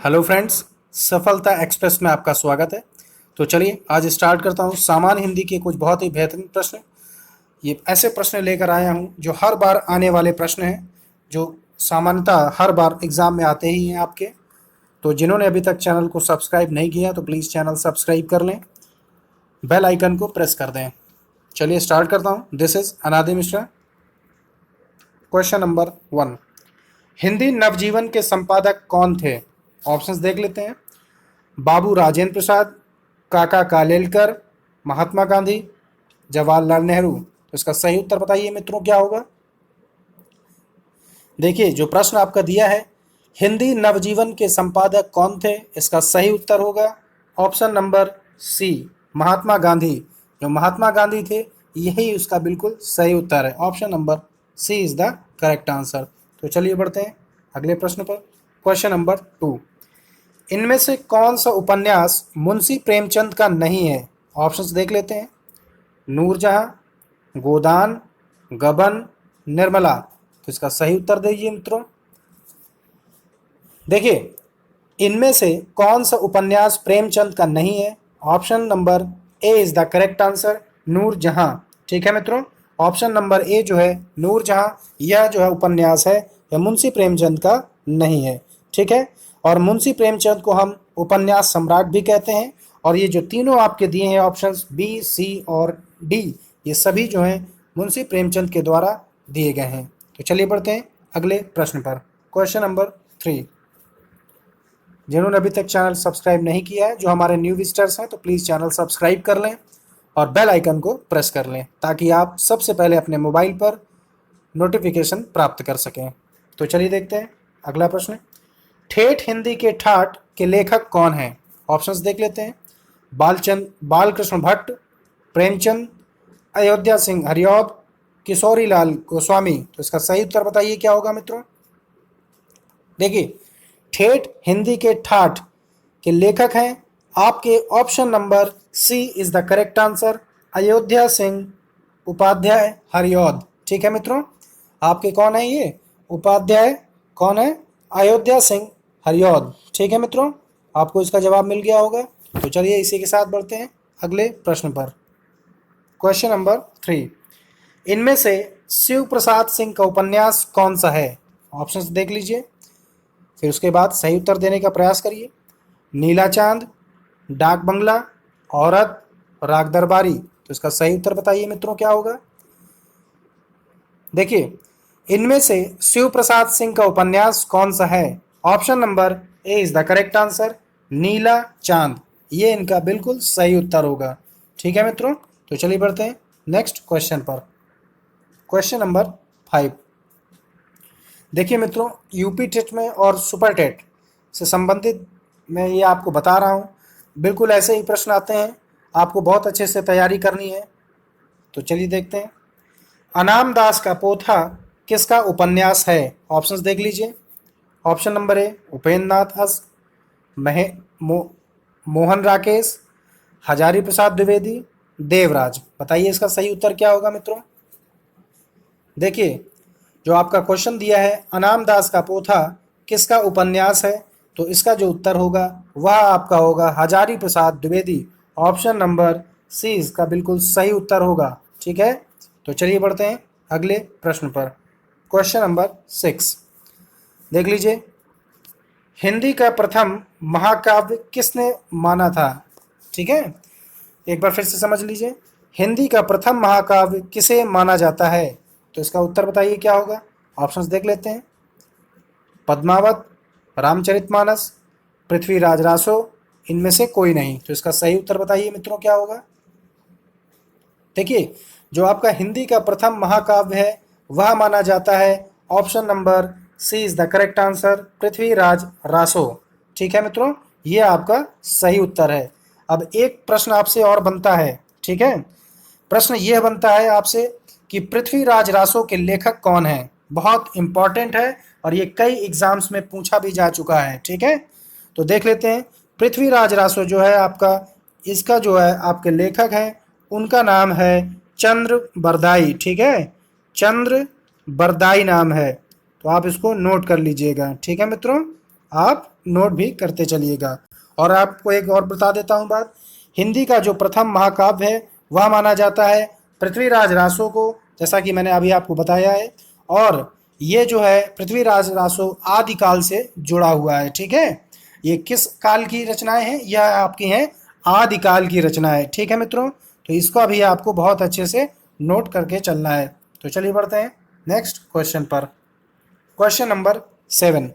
Hello friends, सफलता express में आपका स्वागत है। तो चलिए आज स्टार्ट करता हूँ सामान्य हिंदी के कुछ बहुत ही बेहतरीन प्रश्न। ये ऐसे प्रश्न लेकर आया हूँ जो हर बार आने वाले प्रश्न हैं, जो सामान्यतः हर बार एग्जाम में आते ही हैं आपके। तो जिन्होंने अभी तक चैनल को सब्सक्राइब नहीं किया तो प्लीज़ चैनल सब्सक्राइब कर लें, बेल आइकन को प्रेस कर दें। चलिए स्टार्ट करता हूँ। दिस इज अनादि मिश्रा। क्वेश्चन नंबर 1, हिंदी नवजीवन के संपादक कौन थे? ऑप्शंस देख लेते हैं। बाबू राजेंद्र प्रसाद, काका कालेलकर, महात्मा गांधी, जवाहरलाल नेहरू। तो इसका सही उत्तर बताइए मित्रों, क्या होगा? देखिए जो प्रश्न आपका दिया है, हिंदी नवजीवन के संपादक कौन थे, इसका सही उत्तर होगा ऑप्शन नंबर सी, महात्मा गांधी। जो महात्मा गांधी थे, यही उसका बिल्कुल सही उत्तर है। Option number C is the correct answer. तो चलिए बढ़ते हैं अगले प्रश्न पर। क्वेश्चन नंबर 2, इनमें से कौन सा उपन्यास मुंशी प्रेमचंद का नहीं है? ऑप्शंस देख लेते हैं। नूरजहां, गोदान, गबन, निर्मला। तो इसका सही उत्तर दीजिए मित्रों। देखिए इनमें से कौन सा उपन्यास प्रेमचंद का नहीं है? Option number A is the correct answer, Noorjahan. ठीक है मित्रों, ऑप्शन नंबर ए जो है नूरजहां, यह जो है उपन्यास है, यह मुंशी प्रेमचंद का नहीं है। ठीक है, और मुंशी प्रेमचंद को हम उपन्यास सम्राट भी कहते हैं। और ये जो तीनों आपके दिए हैं ऑप्शंस बी, सी और डी, ये सभी जो हैं मुंशी प्रेमचंद के द्वारा दिए गए हैं। तो चलिए बढ़ते हैं अगले प्रश्न पर। क्वेश्चन नंबर 3, जिन्होंने अभी तक चैनल सब्सक्राइब नहीं किया है, जो हमारे न्यू विजिटर्स हैं, तो प्लीज़ चैनल सब्सक्राइब कर लें और बेल आइकन को प्रेस कर लें ताकि आप सबसे पहले अपने मोबाइल पर नोटिफिकेशन प्राप्त कर सकें। तो चलिए देखते हैं अगला प्रश्न। ठेठ हिंदी के ठाठ के लेखक कौन हैं? ऑप्शंस देख लेते हैं। बालकृष्ण भट्ट, प्रेमचंद, अयोध्या सिंह हरिऔध, किशोरी लाल गोस्वामी। तो इसका सही उत्तर बताइए क्या होगा मित्रों? देखिए ठेठ हिंदी के ठाठ के लेखक हैं आपके option number C is the correct answer, Ayodhya Singh Upadhyay Hariaudh. ठीक है मित्रों, आपके कौन है ये उपाध्याय? कौन है? अयोध्या सिंह हरिऔध। ठीक है मित्रों, आपको इसका जवाब मिल गया होगा। तो चलिए इसी के साथ बढ़ते हैं अगले प्रश्न पर। क्वेश्चन नंबर 3, इनमें से शिव प्रसाद सिंह का उपन्यास कौन सा है? ऑप्शंस देख लीजिए, फिर उसके बाद सही उत्तर देने का प्रयास करिए। नीला चांद, डाक बंगला, औरत, राग दरबारी। तो इसका सही उत्तर बताइए मित्रों क्या होगा? देखिए इनमें से शिव प्रसाद सिंह का उपन्यास कौन सा है? Option number A is the correct answer, Neela Chand. ये इनका बिल्कुल सही उत्तर होगा। ठीक है मित्रों, तो चलिए बढ़ते हैं नेक्स्ट क्वेश्चन पर। क्वेश्चन नंबर 5, देखिए मित्रों यूपी टेट में और सुपर टेट से संबंधित मैं ये आपको बता रहा हूँ, बिल्कुल ऐसे ही प्रश्न आते हैं, आपको बहुत अच्छे से तैयारी करनी है। तो चलिए देखते हैं। अनाम दास का पोथा किसका उपन्यास है? ऑप्शंस देख लीजिए। ऑप्शन नंबर ए उपेंद्र नाथ अस, मोहन राकेश, हजारी प्रसाद द्विवेदी, देवराज। बताइए इसका सही उत्तर क्या होगा मित्रों? देखिए जो आपका क्वेश्चन दिया है अनाम दास का पोथा किसका उपन्यास है, तो इसका जो उत्तर होगा वह आपका होगा हजारी प्रसाद द्विवेदी। ऑप्शन नंबर सी इसका बिल्कुल सही उत्तर होगा। ठीक है, तो चलिए बढ़ते हैं अगले प्रश्न पर। क्वेश्चन नंबर 6, देख लीजिए। हिंदी का प्रथम महाकाव्य किसने माना था? ठीक है, एक बार फिर से समझ लीजिए। हिंदी का प्रथम महाकाव्य किसे माना जाता है? तो इसका उत्तर बताइए क्या होगा? ऑप्शंस देख लेते हैं। पद्मावत, रामचरितमानस, पृथ्वीराज रासो, इनमें से कोई नहीं। तो इसका सही उत्तर बताइए मित्रों क्या होगा? देखिए जो आपका हिंदी का प्रथम महाकाव्य है वह माना जाता है option number C is the correct answer, Prithviraj Raso. ठीक है मित्रों, ये आपका सही उत्तर है। अब एक प्रश्न आपसे और बनता है। ठीक है, प्रश्न यह बनता है आपसे कि पृथ्वीराज रासो के लेखक कौन हैं? बहुत इंपॉर्टेंट है और ये कई एग्जाम्स में पूछा भी जा चुका है। ठीक है, तो देख लेते हैं। पृथ्वीराज रासो जो है आपका, इसका जो है आपके लेखक हैं, उनका नाम है चंद्र बरदाई। ठीक है, चंद्र बरदाई नाम है, तो आप इसको नोट कर लीजिएगा। ठीक है मित्रों, आप नोट भी करते चलिएगा। और आपको एक और बता देता हूँ बात, हिंदी का जो प्रथम महाकाव्य है वह माना जाता है पृथ्वीराज रासो को, जैसा कि मैंने अभी आपको बताया है। और ये जो है पृथ्वीराज रासो आदिकाल से जुड़ा हुआ है, ठीक है। ये किस काल की रचनाएं हैं? यह आपकी हैं आदिकाल की रचनाएं, ठीक है मित्रों। तो इसको अभी आपको बहुत अच्छे से नोट करके चलना है। तो चलिए बढ़ते हैं नेक्स्ट क्वेश्चन पर। क्वेश्चन नंबर 7,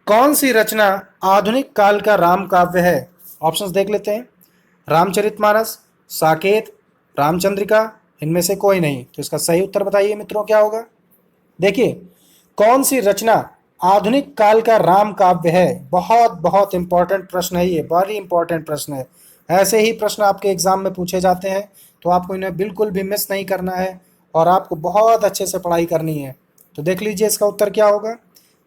कौन सी रचना आधुनिक काल का राम काव्य है? ऑप्शंस देख लेते हैं। रामचरितमानस, साकेत, रामचंद्रिका, इनमें से कोई नहीं। तो इसका सही उत्तर बताइए मित्रों क्या होगा। देखिए, कौन सी रचना आधुनिक काल का राम काव्य है? बहुत बहुत इंपॉर्टेंट प्रश्न है, ये बड़ी इंपॉर्टेंट प्रश्न है। ऐसे ही प्रश्न आपके एग्जाम में पूछे जाते हैं, तो आपको इन्हें बिल्कुल भी मिस नहीं करना है और आपको बहुत अच्छे से पढ़ाई करनी है। तो देख लीजिए इसका उत्तर क्या होगा।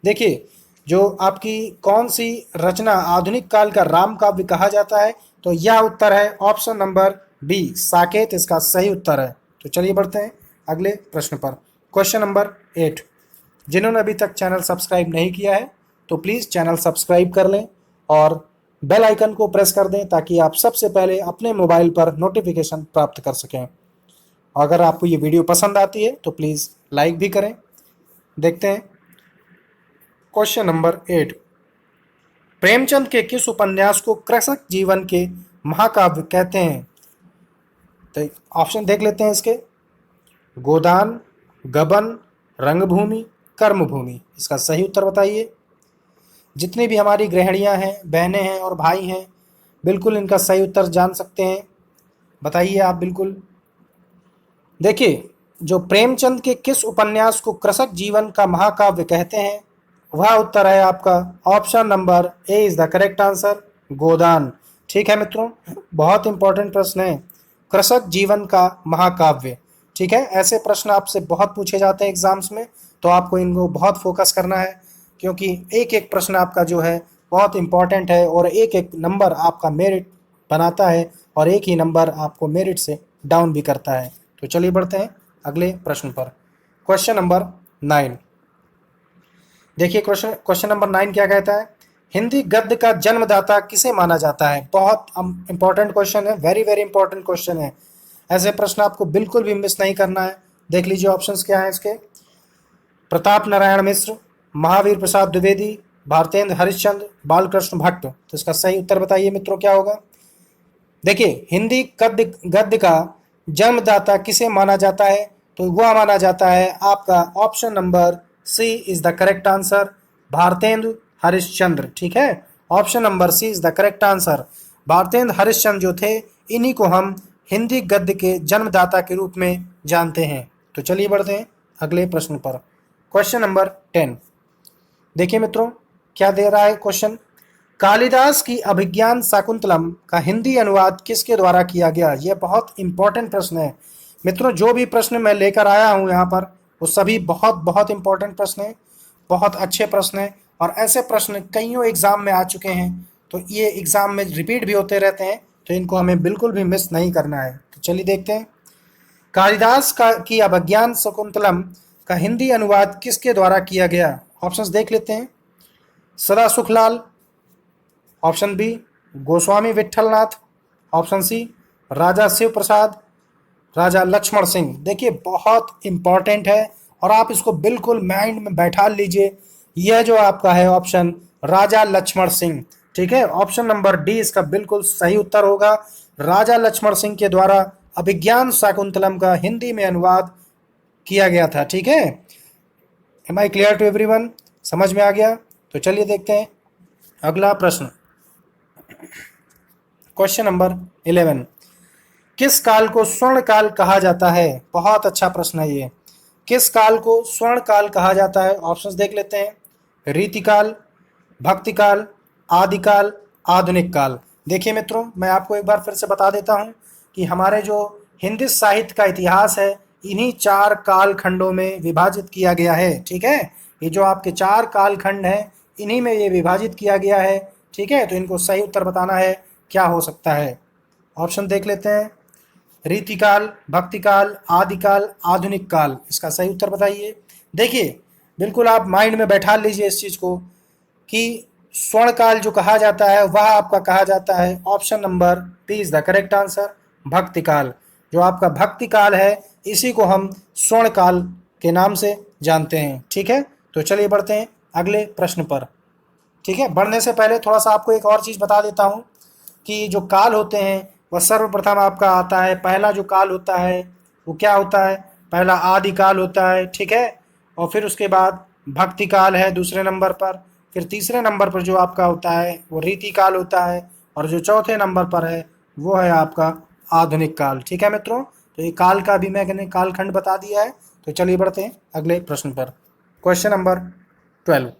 देखिए, जो आपकी कौन सी रचना आधुनिक काल का राम काव्य कहा जाता है, तो यह उत्तर है ऑप्शन नंबर बी, साकेत इसका सही उत्तर है। तो चलिए बढ़ते हैं अगले प्रश्न पर। क्वेश्चन नंबर 8, जिन्होंने अभी तक चैनल सब्सक्राइब नहीं किया है तो प्लीज़ चैनल सब्सक्राइब कर लें और बेल आइकन को प्रेस कर दें ताकि आप सबसे पहले अपने मोबाइल पर नोटिफिकेशन प्राप्त कर सकें। अगर आपको ये वीडियो पसंद आती है तो प्लीज़ लाइक भी करें। देखते हैं क्वेश्चन नंबर 8, प्रेमचंद के किस उपन्यास को कृषक जीवन के महाकाव्य कहते हैं? तो ऑप्शन देख लेते हैं इसके। गोदान, गबन, रंगभूमि, कर्मभूमि। इसका सही उत्तर बताइए। जितनी भी हमारी गृहिणियां हैं, बहनें हैं और भाई हैं, बिल्कुल इनका सही उत्तर जान सकते हैं। बताइए आप बिल्कुल। देखिए, जो प्रेमचंद के किस उपन्यास को कृषक जीवन का महाकाव्य कहते हैं, वह उत्तर है आपका option number A is the correct answer, Godaan. ठीक है मित्रों, बहुत इंपॉर्टेंट प्रश्न है, कृषक जीवन का महाकाव्य। ठीक है, ऐसे प्रश्न आपसे बहुत पूछे जाते हैं एग्जाम्स में, तो आपको इनको बहुत फोकस करना है, क्योंकि एक एक प्रश्न आपका जो है बहुत इंपॉर्टेंट है और एक एक नंबर आपका मेरिट बनाता है और एक ही नंबर आपको मेरिट से डाउन भी करता है। तो चलिए बढ़ते हैं अगले प्रश्न पर। क्वेश्चन नंबर 9, देखिए क्वेश्चन नंबर 9 क्या कहता है, हिंदी गद्य का जन्मदाता किसे माना जाता है? बहुत इंपॉर्टेंट क्वेश्चन है, वेरी वेरी इंपॉर्टेंट क्वेश्चन है। ऐसे प्रश्न आपको बिल्कुल भी मिस नहीं करना है। देख लीजिए ऑप्शंस क्या है इसके। प्रताप नारायण मिश्र, महावीर प्रसाद द्विवेदी, भारतेंद्र हरिश्चंद्र, बालकृष्ण भट्ट। तो इसका सही उत्तर बताइए मित्रों क्या होगा। देखिए, हिंदी गद्य का जन्मदाता किसे माना जाता है, तो वह माना जाता है आपका option number C is the correct answer, Bharatendu Harishchandra. ठीक है, option number C is the correct answer. Bharatendu Harishchandra जो थे, इन्हीं को हम हिंदी गद्य के जन्मदाता के रूप में जानते हैं। तो चलिए बढ़ते हैं अगले प्रश्न पर। क्वेश्चन नंबर 10, देखिए मित्रों क्या दे रहा है क्वेश्चन। कालिदास की अभिज्ञान शाकुंतलम का हिंदी अनुवाद किसके द्वारा किया गया? यह बहुत इंपॉर्टेंट प्रश्न है मित्रों। जो भी प्रश्न मैं लेकर आया हूं यहाँ पर, वो सभी बहुत बहुत इंपॉर्टेंट प्रश्न हैं, बहुत अच्छे प्रश्न हैं, और ऐसे प्रश्न कईयों एग्जाम में आ चुके हैं, तो ये एग्जाम में रिपीट भी होते रहते हैं, तो इनको हमें बिल्कुल भी मिस नहीं करना है। तो चलिए देखते हैं, कालिदास की अभिज्ञान शाकुंतलम का हिंदी अनुवाद किसके द्वारा किया गया? ऑप्शंस देख लेते हैं। Sada Sukhlal, option B Goswami Vitthalnath, option C Raja Shiv Prasad, Raja Lakshman Singh. देखिए बहुत इंपॉर्टेंट है और आप इसको बिल्कुल माइंड में बैठा लीजिए। यह जो आपका है ऑप्शन राजा लक्ष्मण सिंह, ठीक है, ऑप्शन नंबर डी इसका बिल्कुल सही उत्तर होगा। राजा लक्ष्मण सिंह के द्वारा अभिज्ञान शाकुंतलम का हिंदी में अनुवाद किया गया था। ठीक है, am I clear to everyone? समझ में आ गया? तो चलिए देखते हैं अगला प्रश्न। क्वेश्चन नंबर 11, किस काल को स्वर्ण काल कहा जाता है? बहुत अच्छा प्रश्न है ये। किस काल को स्वर्ण काल कहा जाता है? ऑप्शंस देख लेते हैं। रीतिकाल, भक्तिकाल, आदिकाल, आधुनिक काल। देखिए मित्रों, मैं आपको एक बार फिर से बता देता हूं कि हमारे जो हिंदी साहित्य का इतिहास है, इन्हीं 4 काल खंडों में विभाजित किया गया है। ठीक है, ये जो आपके 4 काल खंड हैं, इन्हीं में ये विभाजित किया गया है। ठीक है, तो इनको सही उत्तर बताना है, क्या हो सकता है। ऑप्शन देख लेते हैं। रीतिकाल, भक्तिकाल, आदिकाल, आधुनिक काल। इसका सही उत्तर बताइए। देखिए बिल्कुल आप माइंड में बैठा लीजिए इस चीज़ को। कि स्वर्ण काल जो कहा जाता है वह आपका कहा जाता है, option number B is the correct answer, Bhakti Kaal. जो आपका भक्ति काल है इसी को हम स्वर्ण काल के नाम से जानते हैं। ठीक है, तो चलिए बढ़ते हैं अगले प्रश्न पर। ठीक है, बढ़ने से पहले थोड़ा सा आपको एक और चीज़ बता देता हूँ कि जो काल होते हैं वह सर्वप्रथम आपका आता है, पहला जो काल होता है वो क्या होता है, पहला आदि काल होता है। ठीक है, और फिर उसके बाद भक्ति काल है दूसरे नंबर पर, फिर तीसरे नंबर पर जो आपका होता है वो रीति काल होता है, और जो चौथे नंबर पर है वो है आपका आधुनिक काल। ठीक है मित्रों, तो ये काल का भी मैंने कालखंड बता दिया है। तो चलिए बढ़ते हैं अगले प्रश्न पर। Question number 12।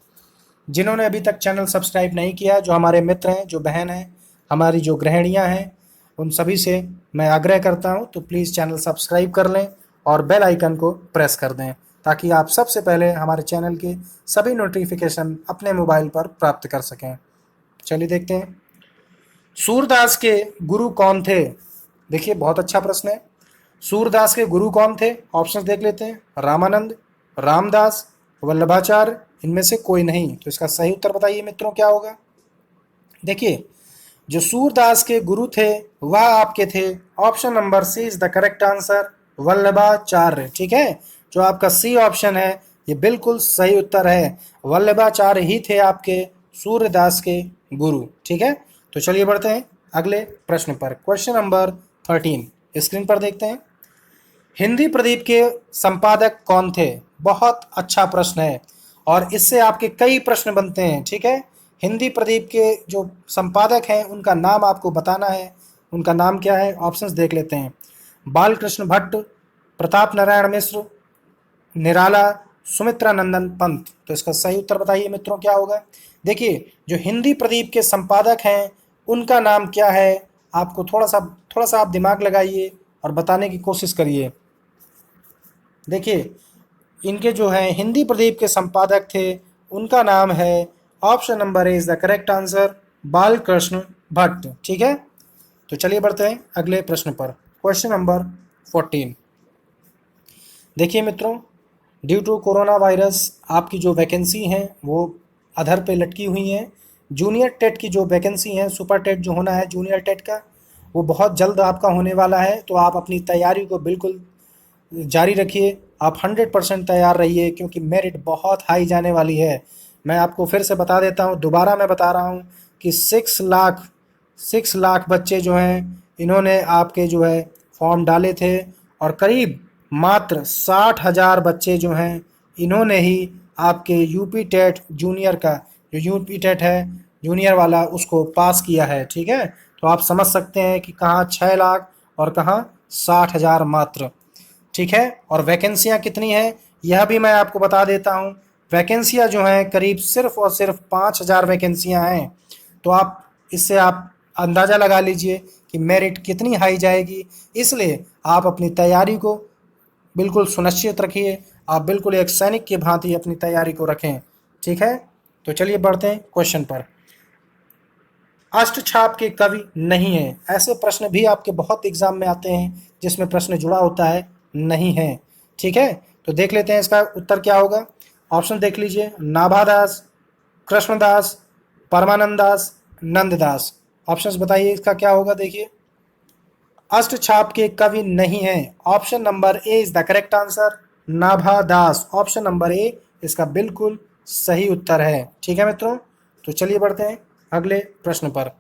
जिन्होंने अभी तक चैनल सब्सक्राइब नहीं किया, जो हमारे मित्र हैं, जो बहन हैं, हमारी जो गृहिणियाँ हैं, उन सभी से मैं आग्रह करता हूं तो प्लीज़ चैनल सब्सक्राइब कर लें और बेल आइकन को प्रेस कर दें, ताकि आप सबसे पहले हमारे चैनल के सभी नोटिफिकेशन अपने मोबाइल पर प्राप्त कर सकें। चलिए देखते हैं, सूरदास के गुरु कौन थे। देखिए बहुत अच्छा प्रश्न है। सूरदास के गुरु कौन थे, ऑप्शंस देख लेते हैं। रामानंद, रामदास, वल्लभाचार्य, इनमें से कोई नहीं। तो इसका सही उत्तर बताइए मित्रों क्या होगा। देखिए, जो सूरदास के गुरु थे वह आपके थे, option number C is the correct answer, Vallabhacharya. ठीक है, जो आपका सी ऑप्शन है ये बिल्कुल सही उत्तर है। वल्लभाचार्य ही थे आपके सूरदास के गुरु। ठीक है, तो चलिए बढ़ते हैं अगले प्रश्न पर। क्वेश्चन नंबर 13 स्क्रीन पर देखते हैं। हिंदी प्रदीप के संपादक कौन थे। बहुत अच्छा प्रश्न है और इससे आपके कई प्रश्न बनते हैं। ठीक है, हिंदी प्रदीप के जो संपादक हैं उनका नाम आपको बताना है। उनका नाम क्या है, ऑप्शंस देख लेते हैं। बालकृष्ण भट्ट, प्रताप नारायण मिश्र, निराला, सुमित्रा नंदन पंत। तो इसका सही उत्तर बताइए मित्रों क्या होगा। देखिए, जो हिंदी प्रदीप के संपादक हैं उनका नाम क्या है, आपको थोड़ा सा आप दिमाग लगाइए और बताने की कोशिश करिए। देखिए, इनके जो हैं हिंदी प्रदीप के संपादक थे उनका नाम है, option number A is the correct answer, Balkrishna Bhatt. ठीक है, तो चलिए बढ़ते हैं अगले प्रश्न पर। Question number 14। देखिए मित्रों, ड्यू टू कोरोना वायरस आपकी जो वैकेंसी हैं वो अधर पे लटकी हुई हैं। जूनियर टेट की जो वैकेंसी है, सुपर टेट जो होना है जूनियर टेट का, वो बहुत जल्द आपका होने वाला है। तो आप अपनी तैयारी को बिल्कुल जारी रखिए, आप 100% तैयार रहिए, क्योंकि मेरिट बहुत हाई जाने वाली है। मैं आपको फिर से बता देता हूँ, दोबारा मैं बता रहा हूँ कि 6 लाख बच्चे जो हैं इन्होंने आपके जो है फॉर्म डाले थे, और करीब मात्र 60,000 बच्चे जो हैं इन्होंने ही आपके यूपी टेट जूनियर का, जो यूपी टेट है जूनियर वाला, उसको पास किया है। ठीक है, तो आप समझ सकते हैं कि कहाँ 6 लाख और कहाँ 60,000 मात्र। ठीक है, और वैकेंसियाँ कितनी हैं यह भी मैं आपको बता देता हूँ। वैकेंसियाँ जो हैं करीब सिर्फ और सिर्फ 5,000 वैकेंसियाँ हैं। तो आप इससे आप अंदाज़ा लगा लीजिए कि मेरिट कितनी हाई जाएगी। इसलिए आप अपनी तैयारी को बिल्कुल सुनिश्चित रखिए, आप बिल्कुल एक सैनिक की भांति अपनी तैयारी को रखें। ठीक है, तो चलिए बढ़ते हैं क्वेश्चन पर। अष्टछाप के कवि नहीं है, ऐसे प्रश्न भी आपके बहुत एग्जाम में आते हैं जिसमें प्रश्न जुड़ा होता है नहीं है। ठीक है, तो देख लेते हैं इसका उत्तर क्या होगा। ऑप्शन देख लीजिए। नाभादास, कृष्णदास, परमानंदास, नंददास। ऑप्शंस बताइए इसका क्या होगा। देखिए, अष्टछाप के कवि नहीं है, option number A is the correct answer, Nabhadas. Option number ए इसका बिल्कुल सही उत्तर है। ठीक है मित्रों, तो चलिए बढ़ते हैं अगले प्रश्न पर।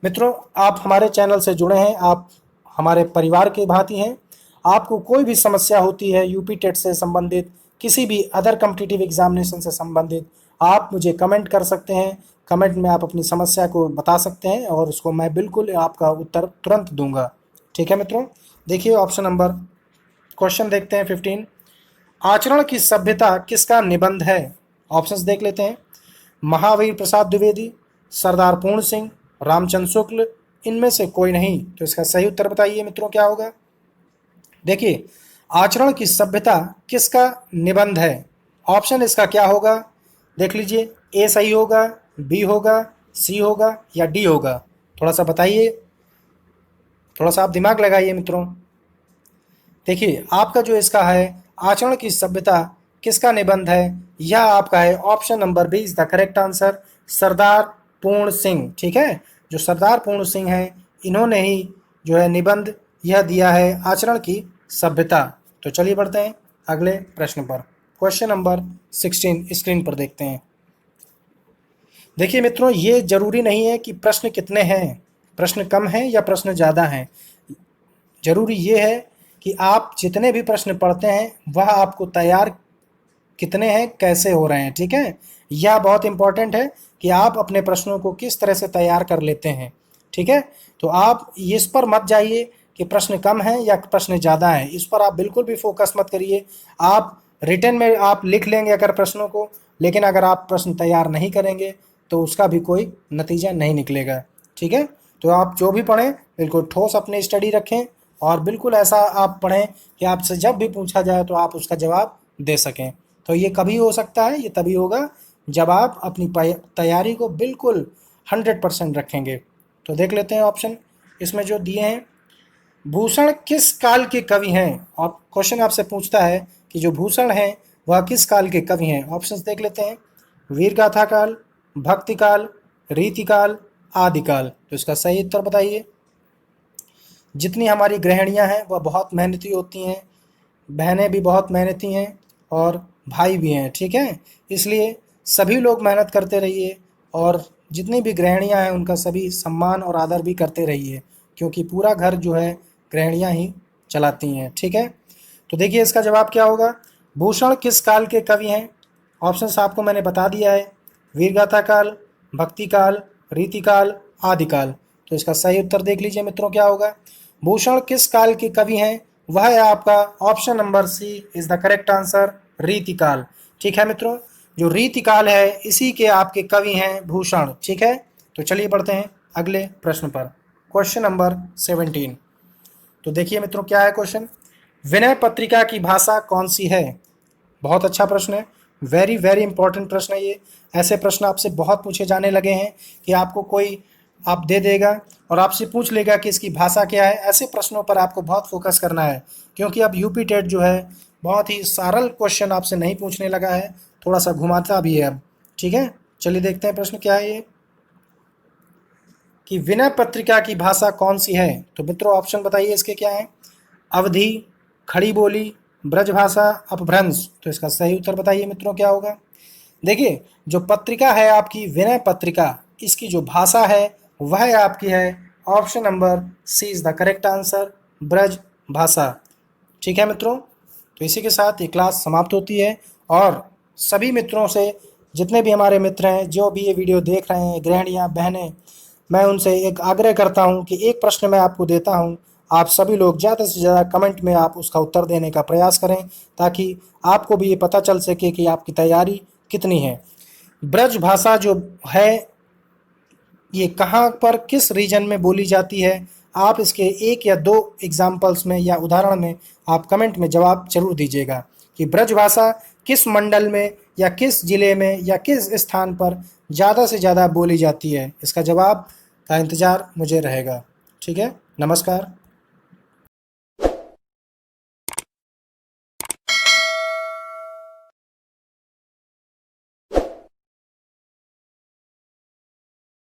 मित्रों, आप हमारे चैनल से जुड़े हैं, आप हमारे परिवार के भांति हैं। आपको कोई भी समस्या होती है यूपी टेट से संबंधित, किसी भी अदर कॉम्पिटिटिव एग्जामिनेशन से संबंधित, आप मुझे कमेंट कर सकते हैं। कमेंट में आप अपनी समस्या को बता सकते हैं और उसको मैं बिल्कुल आपका उत्तर तुरंत दूंगा। ठीक है मित्रों, देखिए ऑप्शन नंबर, क्वेश्चन देखते हैं 15। आचरण की सभ्यता किसका निबंध है। ऑप्शंस देख लेते हैं। महावीर प्रसाद द्विवेदी, सरदार पूर्ण सिंह, रामचंद्र शुक्ल, इनमें से कोई नहीं। तो इसका सही उत्तर बताइए मित्रों क्या होगा। देखिए, आचरण की सभ्यता किसका निबंध है, ऑप्शन इसका क्या होगा देख लीजिए। ए सही होगा, बी होगा, सी होगा या डी होगा, थोड़ा सा बताइए, थोड़ा सा आप दिमाग लगाइए मित्रों। देखिए, आपका जो इसका है आचरण की सभ्यता किसका निबंध है? यह आपका है option number B is the correct answer, Sardar Puran Singh. ठीक है, जो सरदार पूर्ण सिंह हैं इन्होंने ही जो है निबंध यह दिया है आचरण की सभ्यता। तो चलिए बढ़ते हैं अगले प्रश्न पर। क्वेश्चन नंबर 16 स्क्रीन पर देखते हैं। देखिए मित्रों, ये जरूरी नहीं है कि प्रश्न कितने हैं, प्रश्न कम हैं या प्रश्न ज़्यादा हैं। जरूरी ये है कि आप जितने भी प्रश्न पढ़ते हैं वह आपको तैयार कितने हैं, कैसे हो रहे हैं। ठीक है, यह बहुत इंपॉर्टेंट है कि आप अपने प्रश्नों को किस तरह से तैयार कर लेते हैं। ठीक है, तो आप इस पर मत जाइए कि प्रश्न कम हैं या प्रश्न ज़्यादा हैं, इस पर आप बिल्कुल भी फोकस मत करिए। आप रिटन में आप लिख लेंगे अगर प्रश्नों को, लेकिन अगर आप प्रश्न तैयार नहीं करेंगे तो उसका भी कोई नतीजा नहीं निकलेगा। ठीक है, तो आप जो भी पढ़ें बिल्कुल ठोस अपनी स्टडी रखें और बिल्कुल ऐसा आप पढ़ें कि आपसे जब भी पूछा जाए तो आप उसका जवाब दे सकें। तो ये कभी हो सकता है, ये तभी होगा जब आप अपनी तैयारी को बिल्कुल 100% रखेंगे। तो देख लेते हैं ऑप्शन इसमें जो दिए हैं। भूषण किस काल के कवि हैं? और क्वेश्चन आपसे पूछता है कि जो भूषण हैं वह किस काल के कवि हैं। ऑप्शंस देख लेते हैं। वीरगाथा काल, भक्ति काल, रीतिकाल, आदिकाल। तो इसका सही उत्तर बताइए। जितनी हमारी गृहिणियां हैं वह बहुत मेहनती होती हैं, बहनें भी बहुत मेहनती हैं और भाई भी हैं। ठीक है, इसलिए सभी लोग मेहनत करते रहिए और जितनी भी गृहिणियां हैं उनका सभी सम्मान और आदर भी करते रहिए, क्योंकि पूरा घर जो है गृहिणियां ही चलाती हैं। ठीक है, तो देखिए इसका जवाब क्या होगा। भूषण किस काल के कवि हैं? ऑप्शंस आपको मैंने बता दिया है। वीरगाथा काल, भक्ति काल, रीतिकाल, आदिकाल। तो इसका सही उत्तर देख लीजिए मित्रों क्या होगा। भूषण किस काल के कवि हैं? वह है आपका option number C is the correct answer, Ritikal. ठीक है मित्रों, जो रीतिकाल है इसी के आपके कवि हैं भूषण। ठीक है, तो चलिए बढ़ते हैं अगले प्रश्न पर। Question number 17। तो देखिए मित्रों क्या है क्वेश्चन। विनय पत्रिका की भाषा कौन सी है? बहुत अच्छा प्रश्न है, वेरी वेरी इंपॉर्टेंट प्रश्न है ये। ऐसे प्रश्न आपसे बहुत पूछे जाने लगे हैं कि आपको कोई आप दे देगा और आपसे पूछ लेगा कि इसकी भाषा क्या है। ऐसे प्रश्नों पर आपको बहुत फोकस करना है, क्योंकि अब यूपी टेट जो है बहुत ही सरल क्वेश्चन आपसे नहीं पूछने लगा है, थोड़ा सा घुमाता भी है अब। ठीक है, चलिए देखते हैं प्रश्न क्या है ये कि विनय पत्रिका की भाषा कौन सी है। तो मित्रों ऑप्शन बताइए इसके क्या है। अवधी, खड़ी बोली, ब्रजभाषा, अपभ्रंश। तो इसका सही उत्तर बताइए मित्रों क्या होगा। देखिए जो पत्रिका है आपकी विनय पत्रिका, इसकी जो भाषा है वह आपकी है option number C is the correct answer, Braj Bhasha. ठीक है मित्रों, तो इसी के साथ ये क्लास समाप्त होती है और सभी मित्रों से, जितने भी हमारे मित्र हैं जो भी ये वीडियो देख रहे हैं, गृहिणियाँ, बहनें, मैं उनसे एक आग्रह करता हूँ कि एक प्रश्न मैं आपको देता हूँ, आप सभी लोग ज़्यादा से ज़्यादा कमेंट में आप उसका उत्तर देने का प्रयास करें, ताकि आपको भी ये पता चल सके कि आपकी तैयारी कितनी है। ब्रज भाषा जो है ये कहाँ पर किस रीजन में बोली जाती है, आप इसके एक या दो एग्जाम्पल्स में या उदाहरण में आप कमेंट में जवाब जरूर दीजिएगा कि ब्रज भाषा किस मंडल में या किस जिले में या किस स्थान पर ज़्यादा से ज़्यादा बोली जाती है। इसका जवाब का इंतज़ार मुझे रहेगा। ठीक है, नमस्कार।